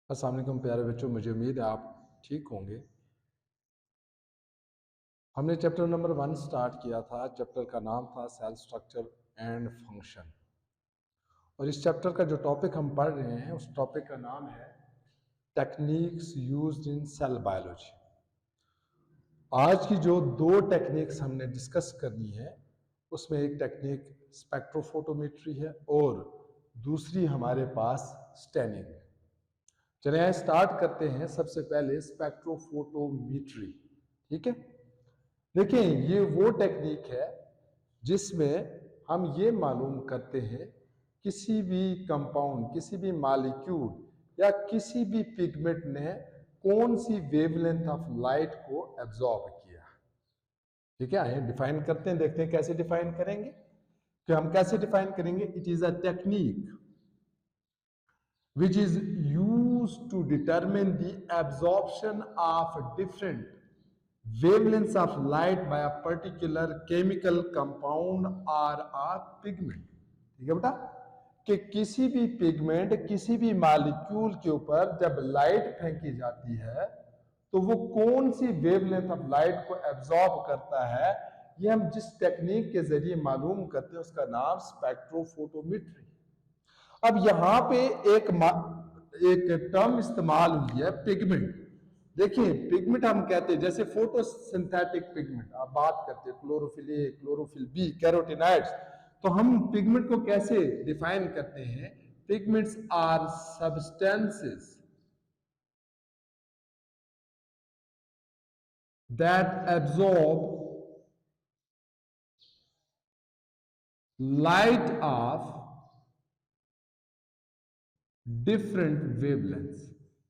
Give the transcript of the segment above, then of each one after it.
अस्सलाम वालेकुम प्यारे बच्चों, मुझे उम्मीद है आप ठीक होंगे। हमने चैप्टर नंबर 1 स्टार्ट किया था। चैप्टर का नाम था सेल स्ट्रक्चर एंड फंक्शन, और इस चैप्टर का जो टॉपिक हम पढ़ रहे हैं उस टॉपिक का नाम है techniques used in cell biology. आज की जो दो टेक्निक्स हमने डिस्कस करनी है उसमें एक टेक्निक स्पेक्ट्रोफोटोमेट्री है और दूसरी हमारे पास स्टेनिंग है। चलिए यहाँ स्टार्ट करते हैं। सबसे पहले स्पेक्ट्रोफोटोमेट्री, ठीक है। देखिए, ये वो टेक्निक है जिसमें हम ये मालूम करते हैं किसी भी कंपाउंड, किसी भी मॉलिक्यूल या किसी भी पिगमेंट ने कौन सी वेवलेंथ ऑफ लाइट को एब्जॉर्ब किया। ठीक है, आइए डिफाइन करते हैं, देखते हैं कैसे डिफाइन करेंगे। तो हम कैसे डिफाइन करेंगे? It is a technique which is used to determine the absorption of different wavelengths of light by a particular chemical compound or a pigment। ठीक है बेटा, कि किसी भी पिगमेंट, किसी भी मॉलिक्यूल के ऊपर जब लाइट फेंकी जाती है तो वो कौन सी वेवलेंथ ऑफ लाइट को एब्जॉर्ब करता है, ये हम जिस टेक्निक के जरिए मालूम करते हैं उसका नाम स्पेक्ट्रोफोटोमेट्री। अब यहां पे एक टर्म इस्तेमाल हुई है, पिगमेंट। देखिए, पिगमेंट हम कहते हैं जैसे फोटोसिंथेटिक पिगमेंट, आप बात करते हैं chlorophyll a, chlorophyll b, carotenoids. तो हम पिगमेंट को कैसे डिफाइन करते हैं? Pigments are substances that absorb light of different wavelengths,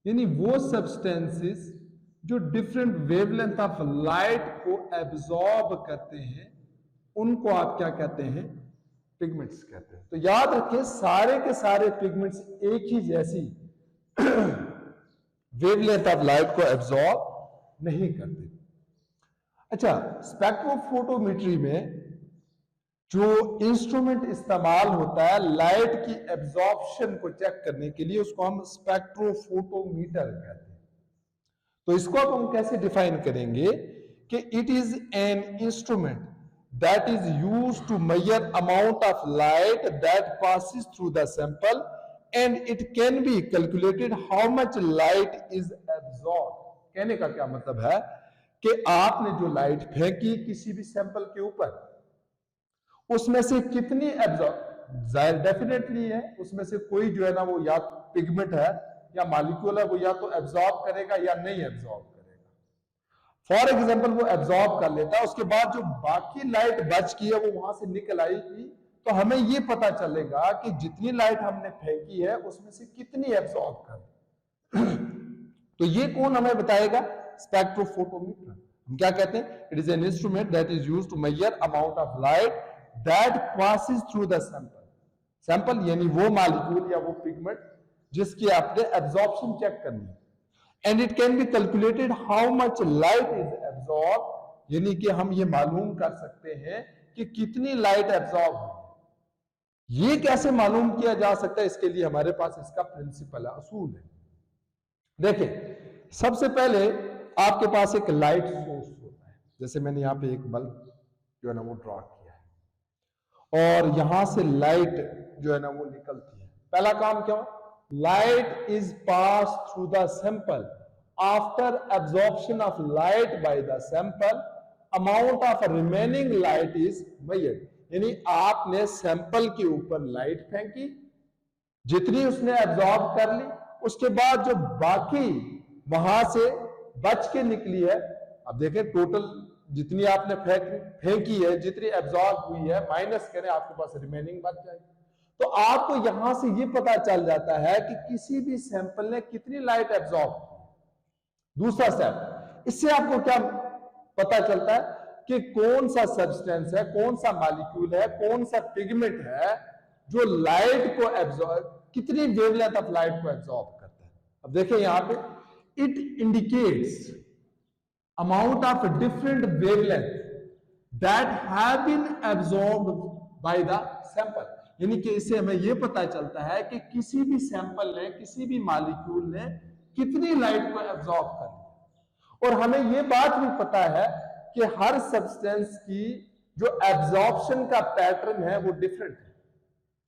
यानी वो सब्सटेंसेस जो डिफरेंट वेवलेंथ ऑफ लाइट को एब्जॉर्ब करते हैं उनको आप क्या कहते हैं? पिगमेंट्स कहते हैं। तो याद रखें, सारे के सारे पिगमेंट्स एक ही जैसी वेवलेंथ ऑफ लाइट को एब्जॉर्ब नहीं करते। अच्छा, स्पेक्ट्रोफोटोमेट्री में जो इंस्ट्रूमेंट इस्तेमाल होता है लाइट की एब्जॉर्प्शन को चेक करने के लिए, उसको हम स्पेक्ट्रोफोटोमीटर कहते हैं। तो इसको अब हम कैसे डिफाइन करेंगे कि it is an instrument that is used to measure amount of light that passes through the sample and it can be calculated how much light is absorb. कहने का क्या मतलब है कि आपने जो लाइट फेंकी किसी भी सैंपल के ऊपर, उसमें से कितनी एब्जॉर्ब, जाहिर डेफिनेटली है उसमें से कोई जो है ना वो या पिगमेंट है या मॉलिक्यूल है, वो या तो एब्जॉर्ब करेगा या नहीं एब्जॉर्ब करेगा। फॉर एग्जांपल वो एब्जॉर्ब कर लेता है, उसके बाद जो बाकी लाइट बच की है वो वहां से निकल आएगी, तो हमें ये पता चलेगा कि जितनी लाइट हमने फेंकी है उसमें से कितनी एब्जॉर्ब कर। तो ये कौन हमें बताएगा? स्पेक्ट्रोफोटोमीटर। हम क्या कहते हैं? It is an instrument that is used to measure amount of light that passes through the sample. Sample यानी वो मॉलिक्यूल या वो पिगमेंट जिसकी आपने एब्जॉर्प्शन चेक करनी है। And it can be calculated how much light is absorb, यानी कि हम ये मालूम कर सकते हैं कि कितनी लाइट एब्जॉर्ब हुई। ये कैसे मालूम किया जा सकता है? इसके लिए हमारे पास इसका प्रिंसिपल है, असूल है। देखिए, सबसे पहले आपके पास एक लाइट सोर्स होता है, जैसे मैंने यहां पे एक बल्ब जो है ना वो ड्रॉ किया है, और यहां से लाइट जो है ना वो निकलती है। पहला काम क्या हो? Light is pass through the sample. After absorption of light by the sample, amount of remaining light is measured. यानी आपने सैंपल के ऊपर लाइट फेंकी, जितनी उसने एब्जॉर्ब कर ली, उसके बाद जो बाकी वहां से बच के निकली है, अब देखें टोटल जितनी आपने फेंकी है, जितनी एब्जॉर्ब हुई है, माइनस करें, आपके पास रिमेनिंग बच जाएगी। तो आपको यहां से ये पता चल जाता है कि किसी भी सैंपल ने कितनी लाइट एब्जॉर्ब की। दूसरा स्टेप, इससे आपको क्या पता चलता है कि कौन सा सब्सटेंस है, कौन सा मॉलिक्यूल है, कौन सा पिगमेंट है जो लाइट को एब्जॉर्ब, कितनी वेवलेंथ ऑफ लाइट को एब्जॉर्ब करता है। अब देखिए यहां पे, it indicates amount of different wavelength that have been absorbed by the sample। यानी कि इससे हमें यह पता चलता है कि किसी भी सैंपल ने, किसी भी मॉलिक्यूल ने कितनी लाइट को एब्जॉर्ब कर लिया। और हमें यह बात भी पता है कि हर सब्सटेंस की जो एब्जॉर्प्शन का पैटर्न है वो डिफरेंट है।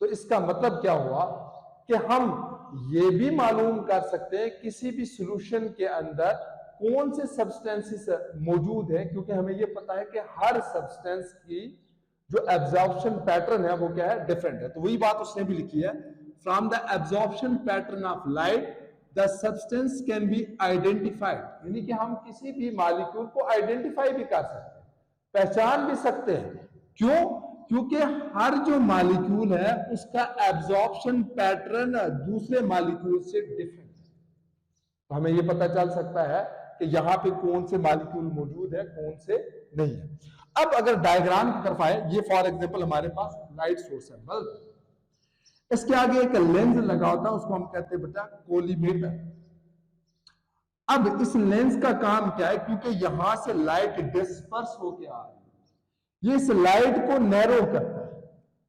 तो इसका मतलब क्या हुआ कि हम ये भी मालूम कर सकते हैं किसी भी सॉल्यूशन के अंदर कौन से सब्सटेंसेस मौजूद है, क्योंकि हमें यह पता है कि हर सब्सटेंस की जो एब्जॉर्प्शन पैटर्न है वो क्या है, डिफरेंट है। तो वही बात उसने भी लिखी है, from the absorption pattern of light the substance can be identified, यानी कि हम किसी भी मॉलिक्यूल को आइडेंटिफाई भी कर सकते हैं, पहचान भी सकते हैं। क्यों? क्योंकि हर जो मॉलिक्यूल है उसका एब्जॉर्प्शन पैटर्न दूसरे मॉलिक्यूल से डिफरेंट है। तो हमें यह पता चल सकता है कि यहां पे कौन से मॉलिक्यूल मौजूद है, कौन से नहीं है। अब अगर डायग्राम की तरफ आए, ये फॉर एग्जांपल हमारे पास लाइट सोर्स है, बल्ब, इसके आगे एक लेंस लगा होता है, उसको हम कहते हैं बेटा कोलिमेटर। अब इस लेंस का काम क्या है, क्योंकि यहां से लाइट डिस्पर्स होके आ रही है, ये इस लाइट को नैरो करता है।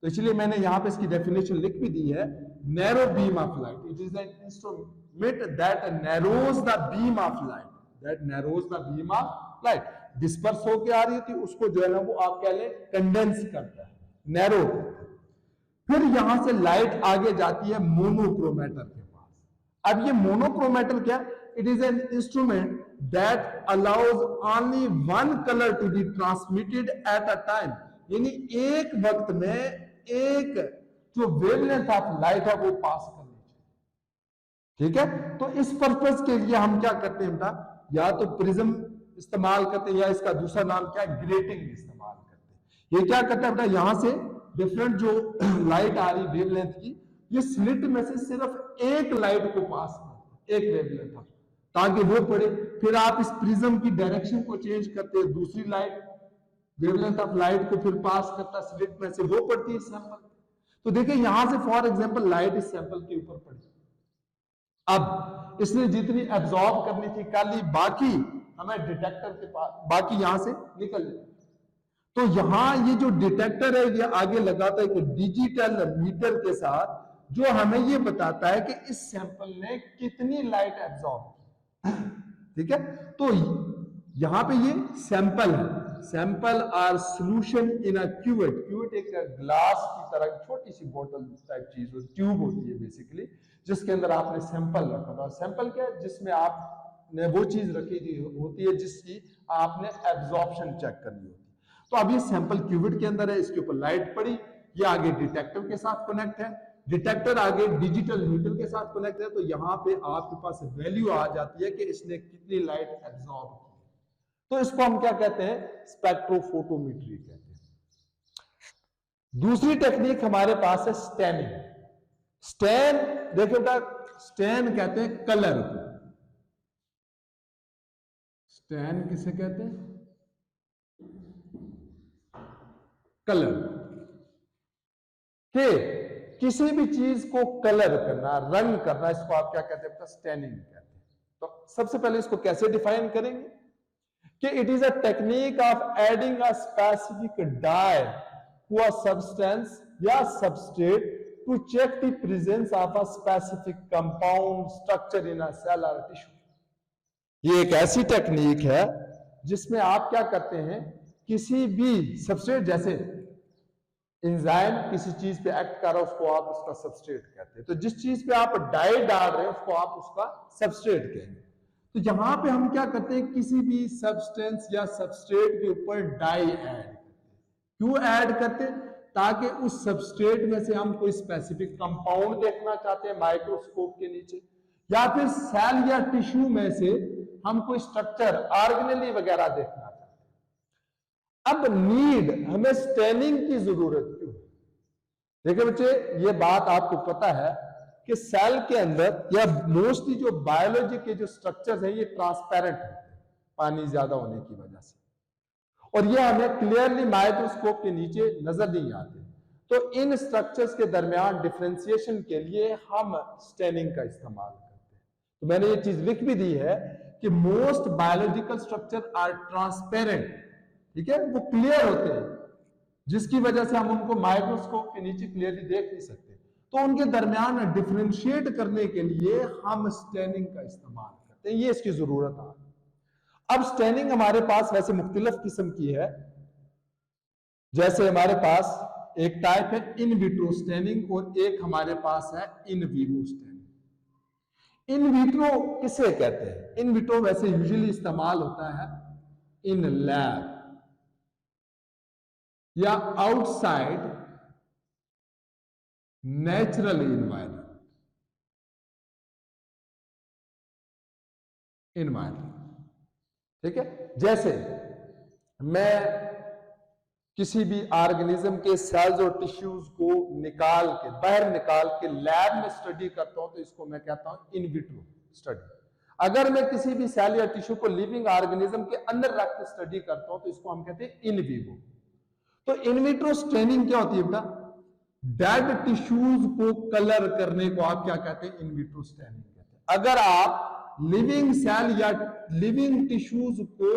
तो इसलिए मैंने यहां पे इसकी डेफिनेशन लिख भी दी है, narrow beam of light, it is an instrument that narrows the beam of light, that narrows the beam of light. Disperse होके आ रही थी, उसको जो है ना वो आप कह लें कंडेंस करता है, नैरो करता है। फिर यहां से लाइट आगे जाती है मोनोक्रोमेटर के पास। अब ये मोनोक्रोमेटर क्या, it is an instrument that allows only one colour to be transmitted at a time, यानी एक वक्त में एक जो वेवलेंथ ऑफ लाइट है वो पास करनी चाहिए। ठीक है, तो इस पर्पस के लिए हम क्या करते हैं बेटा, या तो प्रिज्म इस्तेमाल करते हैं या इसका दूसरा नाम क्या है, ग्रेटिंग इस्तेमाल करते हैं। ये क्या करता है बेटा, यहां से डिफरेंट जो लाइट आ रही वेवलेंथ की, ये स्लिट में से सिर्फ एक लाइट को पास करते हैं, एक वेवलेंथ था, ताकि वो पड़े। फिर आप इस प्रिज्म की डायरेक्शन को चेंज करते हैं, दूसरी लाइट वेवलेंथ ऑफ लाइट को फिर पास करता है स्लिट में से, वो पड़ती है सैंपल। तो देखिए यहां से फॉर एग्जांपल लाइट इस सैंपल के ऊपर पड़ी, अब इसने जितनी एब्जॉर्ब करनी थी कर ली, बाकी हमें डिटेक्टर के पास, बाकी यहां से निकल जाए। तो यहां ये जो डिटेक्टर है ये आगे लगाता है एक डिजिटल मीटर के साथ, जो हमें ये बताता है कि इस सैंपल ने कितनी लाइट एब्जॉर्ब की। ठीक है, तो यहां पे ये सैंपल है, sample or solution in a cuvette. Cuvette एक ग्लास की तरह छोटी सी बोतल टाइप चीज, ट्यूब होती है बेसिकली, जिसके अंदर आपने सैंपल रखा था। सैंपल क्या है, जिसमें आपने वो चीज रखी होती है जिसकी आपने एब्जॉर्प्शन चेक करनी होती है। तो अब ये सैंपल क्यूबिट के अंदर है, इसके ऊपर लाइट पड़ी, ये आगे डिटेक्टर के साथ कनेक्ट है, डिटेक्टर आगे डिजिटल मीटर के साथ कनेक्ट है। तो यहां पे आपके पास वैल्यू आ जाती है कि इसने कितनी लाइट एब्जॉर्ब की। तो इसको हम क्या कहते हैं, स्पेक्ट्रोफोटोमेट्री कहते हैं। दूसरी टेक्निक हमारे पास है स्टैनिंग। स्टैन देखो बेटा, स्टैन कहते हैं कलर को। स्टैन किसे कहते हैं, कलर के किसी भी चीज को कलर करना, रंग करना, इसको आप क्या कहते हैं, स्टैनिंग कहते हैं। तो सबसे पहले इसको कैसे डिफाइन करेंगे कि it is a technique of adding a specific dye to a substance या substrate to check the presence of a specific compound structure in a cell और टिश्यू। ये एक ऐसी टेक्निक है जिसमें आप क्या करते हैं, किसी भी सबस्ट्रेट, जैसे एंजाइम किसी चीज पे एक्ट कर रहा है उसको आप उसका सबस्ट्रेट कहते हैं। तो जिस चीज पे आप डाई डाल रहे हैं उसको आप उसका सबस्ट्रेट कहेंगे। तो यहां पे हम क्या करते हैं, किसी भी सब्सटेंस या सबस्ट्रेट के ऊपर डाई ऐड करते हैं। क्यों ऐड करते हैं, ताकि उस सबस्ट्रेट में से हम कोई स्पेसिफिक कंपाउंड देखना चाहते हैं माइक्रोस्कोप के नीचे, या फिर सेल या टिश्यू में से हम कोई स्ट्रक्चर ऑर्गेनेली वगैरह देखना चाहते हैं। अब नीड हमें स्टैनिंग की जरूरत क्यों है? देखिए बच्चे, ये बात आपको पता है कि सेल के अंदर या मोस्टली जो बायोलॉजी के जो स्ट्रक्चर्स हैं ये ट्रांसपेरेंट होते हैं पानी ज्यादा होने की वजह से, और ये हमें क्लियरली माइक्रोस्कोप के नीचे नजर नहीं आते। तो इन स्ट्रक्चर्स के दरमियान डिफरेंशिएशन के लिए हम स्टैनिंग का इस्तेमाल करते हैं। तो मैंने ये चीज लिख भी दी है कि most biological structure are transparent, ठीक है, वो क्लियर होते हैं, जिसकी वजह से हम उनको माइक्रोस्कोप के नीचे क्लियरली देख नहीं सकते। तो उनके दरमियान डिफरेंशिएट करने के लिए हम स्टेनिंग का इस्तेमाल करते हैं, ये इसकी जरूरत है। अब स्टेनिंग हमारे पास वैसे मुख्तलिफ किस्म की है, जैसे हमारे पास एक टाइप है इन विट्रो स्टेनिंग और एक हमारे पास है in vivo staining. In vitro किसे कहते हैं? इन विट्रो वैसे यूजुअली इस्तेमाल होता है इन लैब या आउटसाइड नेचुरल इन्वायरमेंट, ठीक है। जैसे मैं किसी भी ऑर्गेनिज्म के सेल्स और टिश्यूज को बाहर निकाल के लैब में स्टडी करता हूं, तो इसको मैं कहता हूं इन विट्रो स्टडी। अगर मैं किसी भी सेल या टिश्यू को लिविंग ऑर्गेनिज्म के अंदर रख के स्टडी करता हूं, तो इसको हम कहते हैं इन विवो। तो इन विट्रो स्टेनिंग क्या होती है बेटा? डेड टिश्यूज को कलर करने को आप क्या कहते हैं? इन विट्रो स्टेनिंग कहते हैं। अगर आप लिविंग सेल या लिविंग टिश्यूज को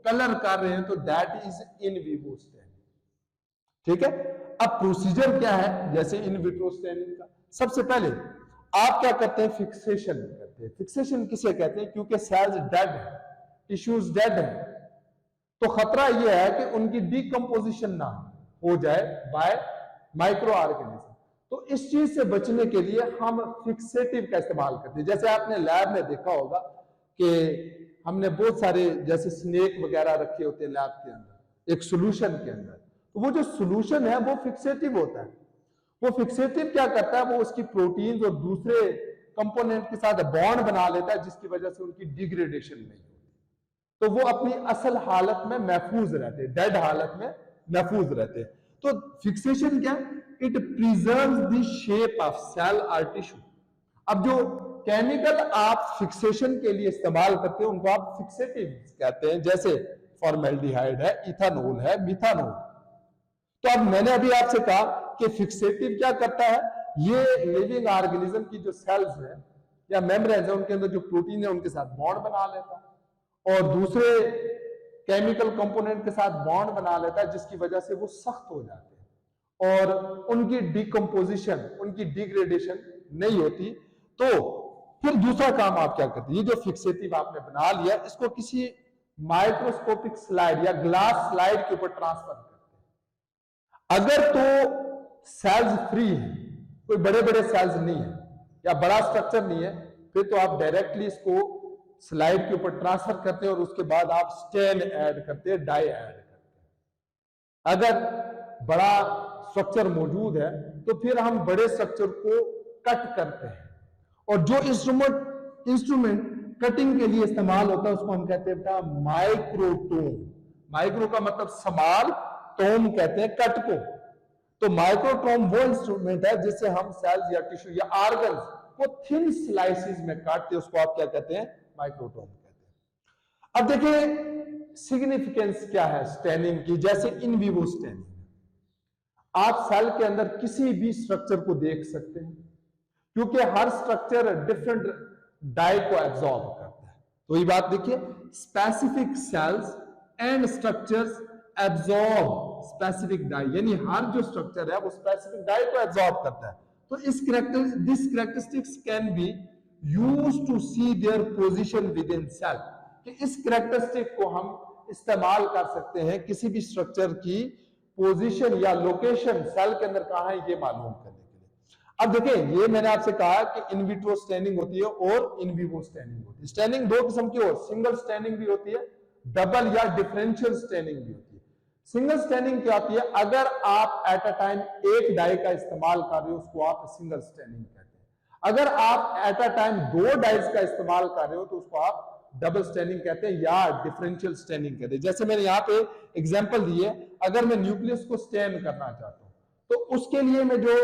कलर कर रहे हैं तो that is in vivo staining, ठीक है। अब प्रोसीजर क्या है जैसे इन विट्रो स्टेनिंग का? सबसे पहले आप क्या करते हैं? फिक्सेशन करते हैं। फिक्सेशन किसे कहते हैं? क्योंकि सेल्स डेड है, टिश्यूज डेड है, तो खतरा यह है कि उनकी डीकंपोजिशन ना हो जाए बाय माइक्रो ऑर्गेनिज्म। तो इस चीज से बचने के लिए हम फिक्सेटिव का इस्तेमाल करते हैं। जैसे आपने लैब में देखा होगा कि हमने बहुत सारे जैसे स्नेक वगैरह रखे होते हैं लैब के अंदर एक सॉल्यूशन के अंदर, तो वो जो सॉल्यूशन है वो फिक्सेटिव होता है। वो फिक्सेटिव क्या करता है? वो उसकी प्रोटीन्स और दूसरे कंपोनेंट के साथ बॉन्ड बना लेता है, जिसकी वजह से उनकी डिग्रेडेशन नहीं होती, तो वो अपनी असल हालत में महफूज रहते हैं, डेड हालत में महफूज रहते हैं। तो फिक्सेशन क्या? It preserves the shape of cell और टिश्यू। अब जो केमिकल आप फिक्सेशन के लिए इस्तेमाल करते हैं उनको आप फिक्सेटिव कहते हैं, जैसे फॉर्मेल्डिहाइड है, इथानॉल है, मिथानॉल। तो अब मैंने अभी आपसे कहा कि फिक्सेटिव क्या करता है? ये लिविंग ऑर्गेनिज्म की जो सेल्स है या मेम्ब्रेन्स है उनके अंदर जो प्रोटीन है उनके साथ बॉन्ड बना लेता है और दूसरे केमिकल कंपोनेंट के साथ बॉन्ड बना लेता है, जिसकी वजह से वो सख्त हो जाते हैं और उनकी डिकम्पोजिशन, उनकी डिग्रेडेशन नहीं होती। तो फिर दूसरा काम आप क्या करते हैं? ये जो फिक्सेटिव आपने बना लिया इसको किसी माइक्रोस्कोपिक स्लाइड या ग्लास स्लाइड के ऊपर ट्रांसफर करते हैं। अगर तो सेल्स फ्री है, कोई बड़े बड़े सेल्स नहीं है या बड़ा स्ट्रक्चर नहीं है, फिर तो आप डायरेक्टली इसको स्लाइड के ऊपर ट्रांसफर करते हैं और उसके बाद आप स्टेन ऐड करते हैं, डाई ऐड करते हैं। अगर बड़ा स्ट्रक्चर मौजूद है तो फिर हम बड़े स्ट्रक्चर को कट करते हैं और जो इंस्ट्रूमेंट कटिंग के लिए इस्तेमाल होता है उसको हम कहते हैं माइक्रोटोम। माइक्रो का मतलब स्मॉल, टोम कहते हैं कट को। तो माइक्रोटोम वो इंस्ट्रूमेंट है जिससे हम सेल्स या टिश्यू या ऑर्गन्स को थिन स्लाइसेस में काटते हैं, उसको आप क्या कहते हैं? माइक्रोटोम कहते हैं। अब देखिए सिग्निफिकेंस क्या है स्टेनिंग की। जैसे इन विवो स्टेनिंग, आप सेल के अंदर किसी भी स्ट्रक्चर को देख सकते हैं क्योंकि हर स्ट्रक्चर डिफरेंट डाई को एब्जॉर्ब करता है। तो ये बात देखिए, specific cells and structures absorb specific dye, यानी हर जो स्ट्रक्चर है वो स्पेसिफिक डाई को एब्जॉर्ब करता है। तो this characteristics can be used to see their position within cell, कि इस कैरेक्टरिस्टिक को हम इस्तेमाल कर सकते हैं किसी भी स्ट्रक्चर की पोजीशन या लोकेशन सेल के अंदर कहां है ये मालूम करने के लिए। अब देखिए ये मैंने आपसे कहा कि इन विट्रो स्टेनिंग होती है और इन विवो स्टेनिंग होती है। स्टेनिंग दो किस्म की हो, सिंगल स्टेनिंग भी होती है, डबल या डिफरेंशियल स्टेनिंग भी होती है। सिंगल स्टेनिंग क्या होती है? अगर आप एट अ टाइम एक डाई का इस्तेमाल कर रहे हो उसको आप सिंगल स्टेनिंग कहते हैं। अगर आप एट अ टाइम दो डाइज का इस्तेमाल कर रहे हो तो उसको आप डबल स्टेनिंग कहते हैं या डिफरेंशियल स्टेनिंग कहते हैं। जैसे मैंने यहाँ पे एग्जांपल दिए, अगर मैं न्यूक्लियस को स्टेन करना चाहता हूं तो उसके लिए मैं जो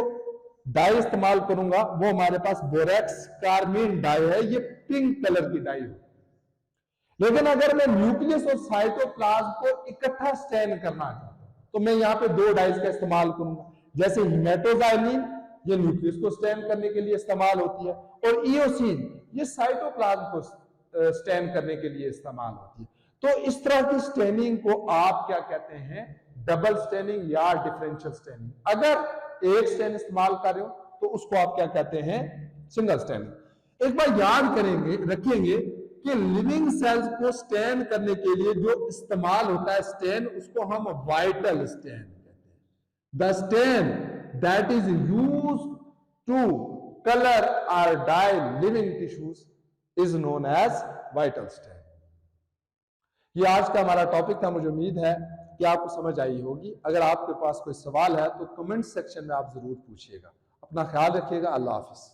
डाई इस्तेमाल करूंगा वो हमारे पास बोरेक्स कार्मीन डाई है, ये पिंक कलर की डाई है। लेकिन अगर मैं न्यूक्लियस और साइटोप्लाज्म को इकट्ठा स्टेन करना चाहता हूं तो मैं यहाँ पे दो डाइज का इस्तेमाल करूंगा। जैसे हेमेटोजाइलिन ये न्यूक्लियस को स्टेन करने के लिए इस्तेमाल होती है और इओसिन ये साइटोप्लाज्म को स्टेन करने के लिए इस्तेमाल होती है। तो इस तरह की स्टेनिंग को आप क्या कहते हैं? डबल स्टेनिंग या डिफरेंशियल स्टेनिंग। अगर एक स्टेन इस्तेमाल कर रहे हो तो उसको आप क्या कहते हैं, सिंगल स्टैंडिंग। एक बार याद करेंगे, रखेंगे कि लिविंग सेल्स को स्टैन करने के लिए जो इस्तेमाल होता है स्टैन, उसको हम वाइटल स्टैन कहते हैं। The stain that is used to colour और dye living tissues is known as vital stain. ये आज का हमारा टॉपिक था। मुझे उम्मीद है कि आपको समझ आई होगी। अगर आपके पास कोई सवाल है तो कमेंट सेक्शन में आप जरूर पूछिएगा। अपना ख्याल रखिएगा। अल्लाह हाफिज।